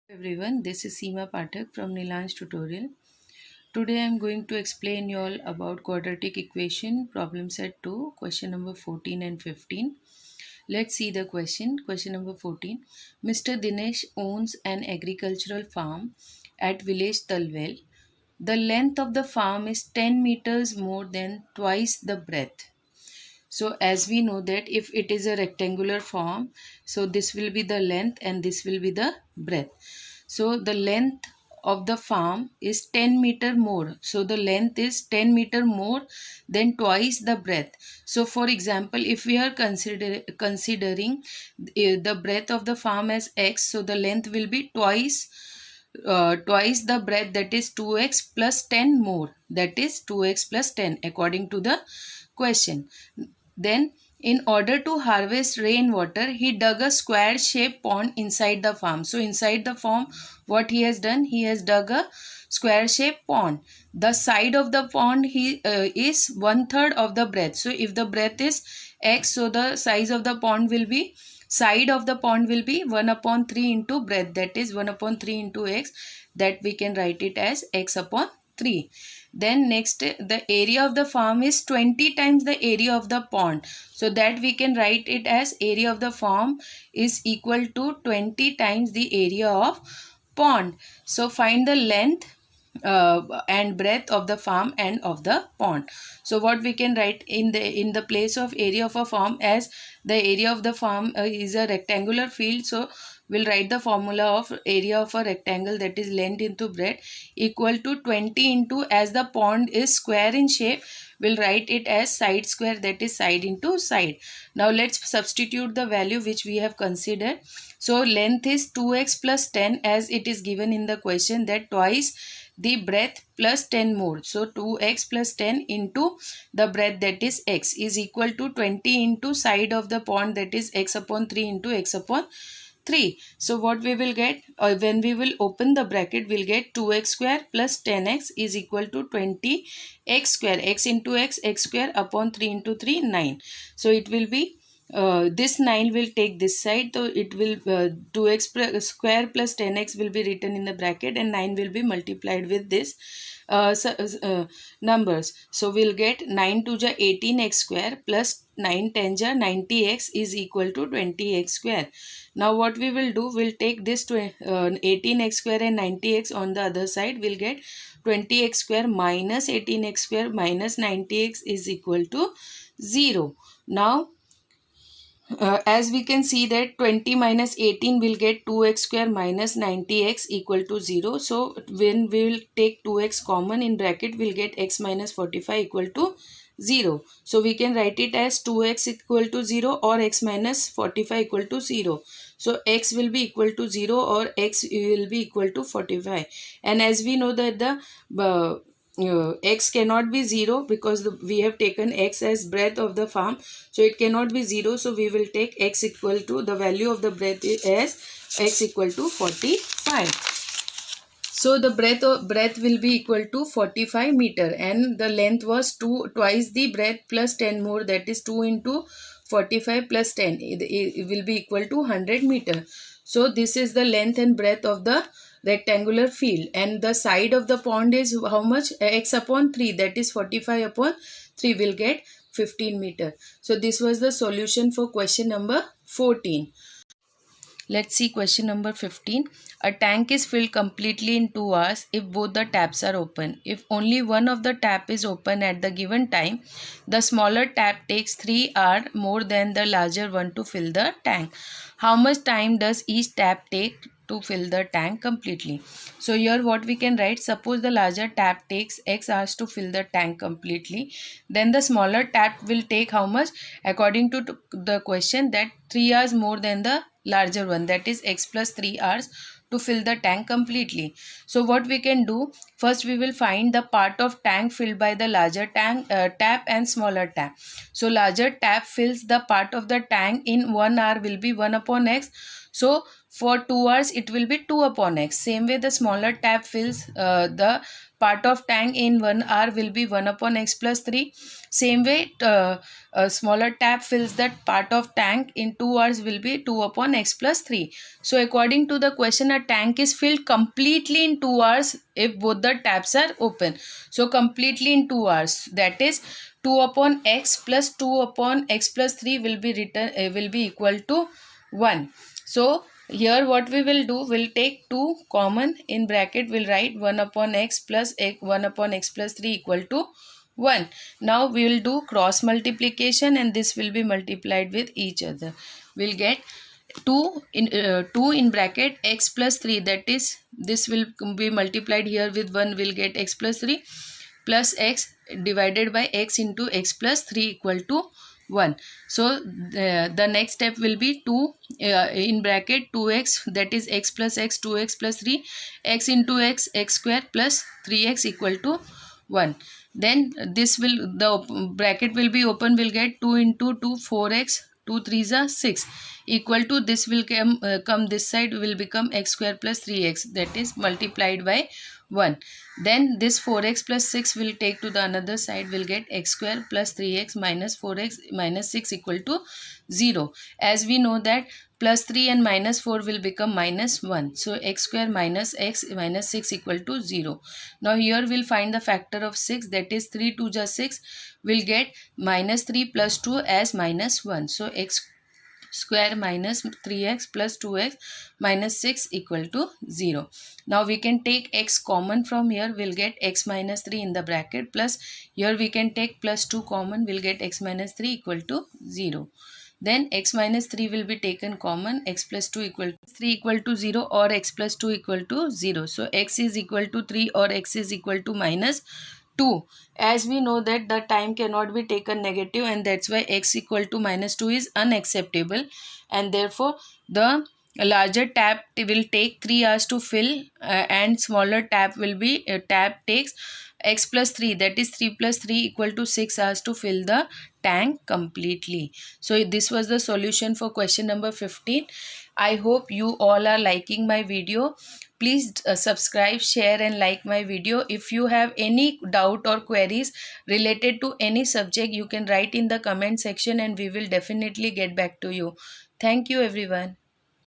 Everyone, this is Seema Pathak from Nilansh Tutorial. Today I am going to explain you all about quadratic equation problem set 2, question number 14 and 15. Let's see the question. Question number 14. Mr. Dinesh owns an agricultural farm at village Talwel. The length of the farm is 10 meters more than twice the breadth. So as we know that if it is a rectangular form, so this will be the length and this will be the breadth. So the length of the farm is 10-meter more. So the length is 10-meter more than twice the breadth. So for example, if we are considering the breadth of the farm as x, so the length will be twice the breadth, that is 2x plus 10 more, that is 2x plus 10 according to the question. Then, in order to harvest rainwater, he dug a square shaped pond inside the farm. So, inside the farm, what he has done? He has dug a square shaped pond. The side of the pond is 1/3 of the breadth. So, if the breadth is x, so the size of the pond will be, side of the pond will be 1/3 into breadth, that is 1/3 into x, that we can write it as x upon 3. Then next, the area of the farm is 20 times the area of the pond. So that we can write it as area of the farm is equal to 20 times the area of pond. So find the length and breadth of the farm and of the pond. So what we can write in the place of area of a farm, as the area of the farm is a rectangular field, so we'll write the formula of area of a rectangle, that is length into breadth, equal to 20 into, as the pond is square in shape, we'll write it as side square, that is side into side. Now let's substitute the value which we have considered. So length is 2x plus 10, as it is given in the question, that twice the breadth plus 10 more. So 2x plus 10 into the breadth, that is x, is equal to 20 into side of the pond, that is x upon 3 into x upon 3. So what we will get, when we will open the bracket, we'll get 2x square plus 10x is equal to 20x square, x into x square upon 3 into 3, 9. So it will be, this 9 will take this side, so it will 2x square plus 10x will be written in the bracket, and 9 will be multiplied with this numbers. So we'll get 9 to the 18x square plus 9 10 ja 90x is equal to 20x square. Now what we will do, we'll take this 18x square and 90x on the other side, we'll get 20x square minus 18x square minus 90x is equal to 0. Now as we can see that 20 minus 18 will get 2x square minus 90x equal to 0. So when we will take 2x common in bracket, we'll get x minus 45 equal to 0. So we can write it as 2x equal to 0 or x minus 45 equal to 0. So x will be equal to 0 or x will be equal to 45. And as we know that the x cannot be 0 because we have taken x as breadth of the farm, so it cannot be 0. So we will take x equal to, the value of the breadth as x equal to 45. So the breadth will be equal to 45 meter, and the length was twice the breadth plus 10 more, that is 2 into 45 plus 10, it will be equal to 100 meter. So this is the length and breadth of the rectangular field, and the side of the pond is how much? X upon 3, that is 45 upon 3 will get 15 meter. So this was the solution for question number 14. Let's see question number 15. A tank is filled completely in 2 hours if both the taps are open. If only one of the tap is open at the given time, the smaller tap takes 3 hours more than the larger one to fill the tank. How much time does each tap take to fill the tank completely? So here what we can write, suppose the larger tap takes x hours to fill the tank completely, then the smaller tap will take how much? According to the question, that 3 hours more than the larger one, that is x plus 3 hours to fill the tank completely. So what we can do, first we will find the part of tank filled by the larger tap and smaller tap. So larger tap fills the part of the tank in 1 hour will be 1 upon x. So For 2 hours it will be 2 upon x. Same way the smaller tap fills the part of tank in 1 hour will be 1 upon x plus 3. Same way a smaller tap fills that part of tank in 2 hours will be 2 upon x plus 3. So according to the question, a tank is filled completely in 2 hours if both the taps are open. So completely in 2 hours, that is 2 upon x plus 2 upon x plus 3 will be equal to 1. So here what we will do, we'll take 2 common, in bracket we'll write 1 upon x plus 1 upon x plus 3 equal to 1. Now we will do cross multiplication and this will be multiplied with each other. We'll get 2 in bracket x plus 3, that is this will be multiplied here with 1, will get x plus 3 plus x divided by x into x plus 3 equal to 1. So the next step will be 2 in bracket 2x, that is x plus x, 2x plus 3, x into x, x square plus 3x equal to 1. Then this will, the bracket will be open, will get 2 into 2, 4x, 2 3s are 6 equal to, this will come this side will become x square plus 3x, that is multiplied by 1. Then this 4x plus 6 will take to the another side, will get x square plus 3x minus 4x minus 6 equal to 0. As we know that plus 3 and minus 4 will become minus 1. So x square minus x minus 6 equal to 0. Now here we'll find the factor of 6, that is 3 2 just 6, will get minus 3 plus 2 as minus 1. So x square minus 3x plus 2x minus 6 equal to 0. Now we can take x common from here, we'll get x minus 3 in the bracket, plus here we can take plus 2 common, we'll get x minus 3 equal to 0. Then x minus 3 will be taken common, x plus 2 equal to 3 equal to 0 or x plus 2 equal to 0. So x is equal to 3 or x is equal to minus 2. As we know that the time cannot be taken negative, and that's why x equal to minus 2 is unacceptable, and therefore the larger tap will take 3 hours to fill and smaller tap will be tap takes x plus 3, that is 3 plus 3 equal to 6 hours to fill the tank completely. So this was the solution for question number 15. I hope you all are liking my video. Please subscribe, share and like my video. If you have any doubt or queries related to any subject, you can write in the comment section and we will definitely get back to you. Thank you everyone.